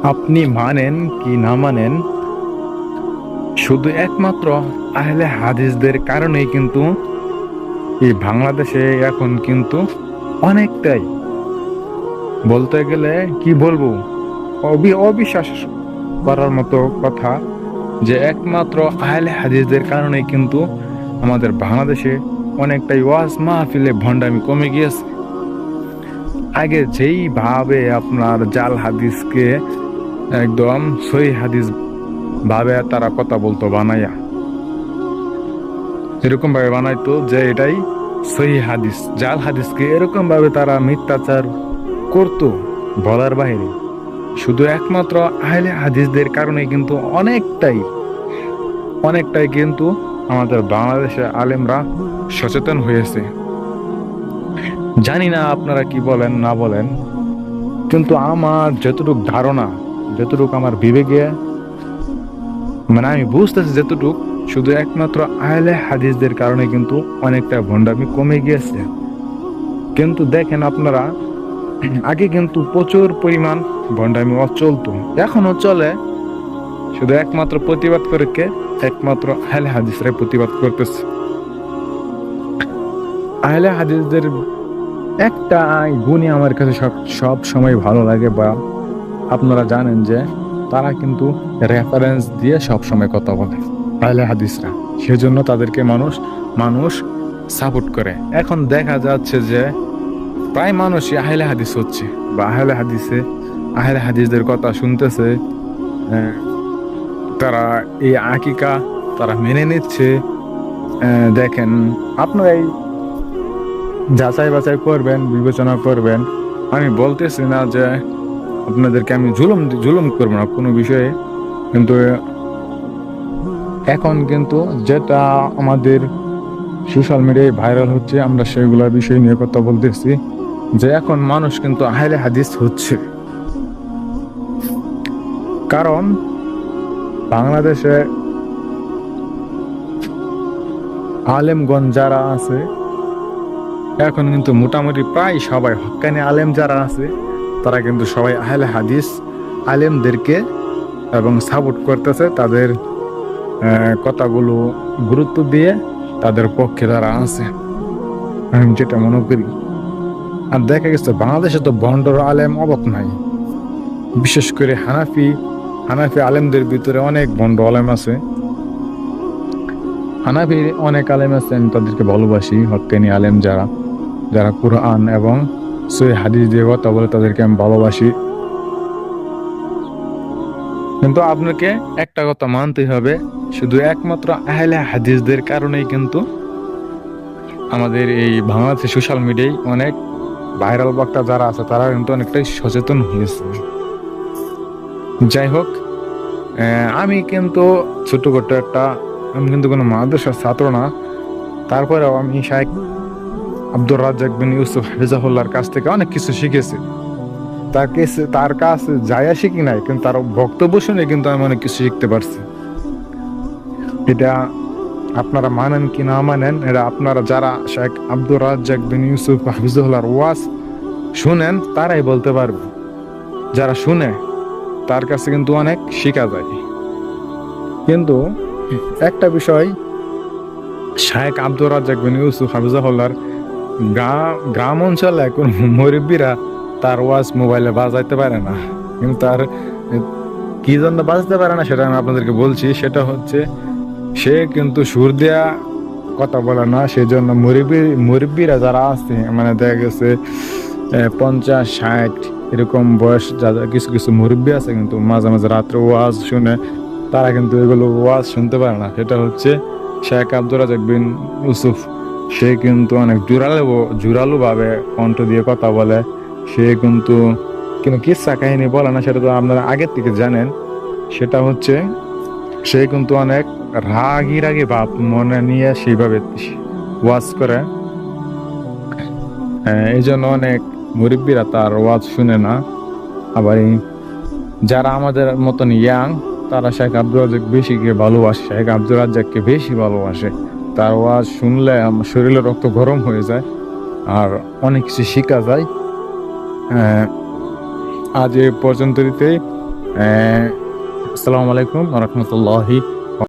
আপনি মানেন কি না মানেন, শুধু একমাত্র আহলে হাদিসদের কারণেই কিন্তু এই বাংলাদেশে এখন কিন্তু অনেকটাই, বলতে গেলে কি বলবো, অবিশ্বাস করার মতো কথা যে একমাত্র আহলে হাদিসদের কারণেই কিন্তু আমাদের বাংলাদেশে অনেকটাই ওয়াজ মাহফিলে ভণ্ডামি কমে গিয়েছে। আগে যেই ভাবে আপনার জাল হাদিসকে একদম সহি হাদিস ভাবে তারা কথা বলতো বানাইয়া, এরকম ভাবে বানাইতো যে এটাই সহি হাদিস, জাল হাদিসকে এরকম ভাবে তারা মিথ্যাচার করতো বলার বাইরে। শুধু একমাত্র আহলে হাদিসদের কারণে কিন্তু অনেকটাই কিন্তু আমাদের বাংলাদেশে আলেমরা সচেতন হয়েছে। জানি না আপনারা কি বলেন না বলেন, কিন্তু আমার যতটুকু ধারণা, যতটুকু আমার বিবেকে, মানে আমি বুঝতেছি যতটুকু, শুধু একমাত্র আহলে হাদিসদের কারণে কিন্তু অনেকটা ভণ্ডামি কমে গিয়েছে। কিন্তু দেখেন আপনারা, আগে কিন্তু প্রচুর পরিমাণ ভণ্ডামি চলতো, এখনো চলে, শুধু একমাত্র প্রতিবাদ করে কে? একমাত্র আহলে হাদিসরা প্রতিবাদ করতেছে। আহলে হাদিসদের একটা গুণই আমার কাছে সব সময় ভালো লাগে, বা আপনারা জানেন যে তারা কিন্তু রেফারেন্স দিয়ে সব সময় কথা বলে আহলে হাদিসরা, সেজন্য তাদেরকে মানুষ সাপোর্ট করে। এখন দেখা যাচ্ছে যে প্রায় মানুষই আহলে হাদিস হচ্ছে, বা আহলে হাদিসদের কথা শুনতেছে। আহ, তারা এই আকিকা তারা মেনে নিচ্ছে। দেখেন, আপনারা এই যাচাই বাছাই করবেন, বিবেচনা করবেন। আমি বলতেছি না যে আপনাদেরকে আমি জুলুম করবো না কোনো বিষয়ে, কিন্তু এখন কিন্তু যেটা আমাদের সোশ্যাল মিডিয়ায় ভাইরাল হচ্ছে, আমরা সেগুলোর বিষয় নিয়ে কথা বলতেছি, যে এখন মানুষ কিন্তু আহলে হাদিস হচ্ছে। কারণ বাংলাদেশে আলেমগণ যারা আছে, এখন কিন্তু মোটামুটি প্রায় সবাই হক্কানি আলেম যারা আছে, তারা কিন্তু সবাই আহলে হাদিস আলেমদেরকে এবং সাপোর্ট করতেছে, তাদের কথাগুলো গুরুত্ব দিয়ে তাদের পক্ষে তারা আছে, আমি যেটা মনে করি। আর দেখা গেছে বাংলাদেশে তো ভণ্ডর আলেম অভাব নাই, বিশেষ করে হানাফি আলেমদের ভিতরে অনেক ভণ্ড আলেম আছে। হানাফির অনেক আলেম আছে, আমি তাদেরকে ভালোবাসি, হক্কানি আলেম যারা কুরআন এবং সহিহ হাদিস দিয়ে কথা বলে, তাদেরকে আমি ভালোবাসি। কিন্তু আপনাকে একটা কথা মানতে হবে, শুধু একমাত্র আহলে হাদিসদের কারণেই কিন্তু আমাদের এই বাংলাদেশে সোশ্যাল মিডিয়ায় অনেক ভাইরাল বক্তা যারা আছে, তারা কিন্তু অনেকটাই সচেতন হয়েছে। যাই হোক, আমি কিন্তু ছোট্ট একটা, আমি কিন্তু কোনো মাদ্রাসার ছাত্র না, তারপরেও আমি শাইখ আব্দুর রাজ্জাক বিন ইউসুফ হাফিজাহুল্লাহর কাছ থেকে অনেক কিছু শিখেছি। তার কাছে যাইয়া শিখি নাই, কিন্তু তার বক্তব্য শুনে কিন্তু আমি অনেক কিছু শিখতে পারছি। এটা আপনারা মানেন কি না মানেন, এটা আপনারা যারা শেখ আব্দুর রাজ্জাক বিন ইউসুফ হাফিজাহুল্লাহর ওয়াজ শুনেন তারাই বলতে পারবে। যারা শুনে তার কাছে কিন্তু অনেক শেখা যায়। কিন্তু একটা বিষয়, শেখ আব্দুর রাজ্জাক বিন ইউসুফ হাফিজাহুল্লাহর গ্রাম অঞ্চলে কোন মুরব্বীরা তার ওয়াজ মোবাইলে বাজাইতে পারে না। কিন্তু তার কি জন্য বাজাতে পারে না সেটা আমি আপনাদেরকে বলছি। সেটা হচ্ছে, সে কিন্তু সুর দেয়া কথা বলে না, সেই জন্য মুরব্বীরা যারা আছে, মানে দেখা গেছে 50-60 এরকম বয়স যাদের কিছু মুরব্বী আছে, কিন্তু মাঝে মাঝে রাত্রে ওয়াজ শুনে, তারা কিন্তু এগুলো ওয়াজ শুনতে পারে না। সেটা হচ্ছে শেখ আব্দুর রাজ্জাক বিন ইউসুফ, সে কিন্তু অনেক জোরালো ভাবে কণ্ঠ দিয়ে কথা বলে। সে কিন্তু কিচ্ছা কাহিনী বলে না, সেটা তো আপনারা আগের থেকে জানেন। সেটা হচ্ছে, সে কিন্তু অনেক রাগী ভাব মনে নিয়ে সেইভাবে ওয়াজ করে। এই জন্য অনেক মুরব্বীরা তার ওয়াজ শুনে না। আবার যারা আমাদের মতন ইয়াং, তারা শেখ আব্দুর রাজ্জাক শেখ আব্দুর রাজ্জাককে বেশি ভালোবাসে। তার ওয়াজ শুনলে আমার শরীরে রক্ত গরম হয়ে যায়, আর অনেক কিছু শেখা যায়। আজ এ পর্যন্তই, আসসালামু আলাইকুম ওয়া রাহমাতুল্লাহি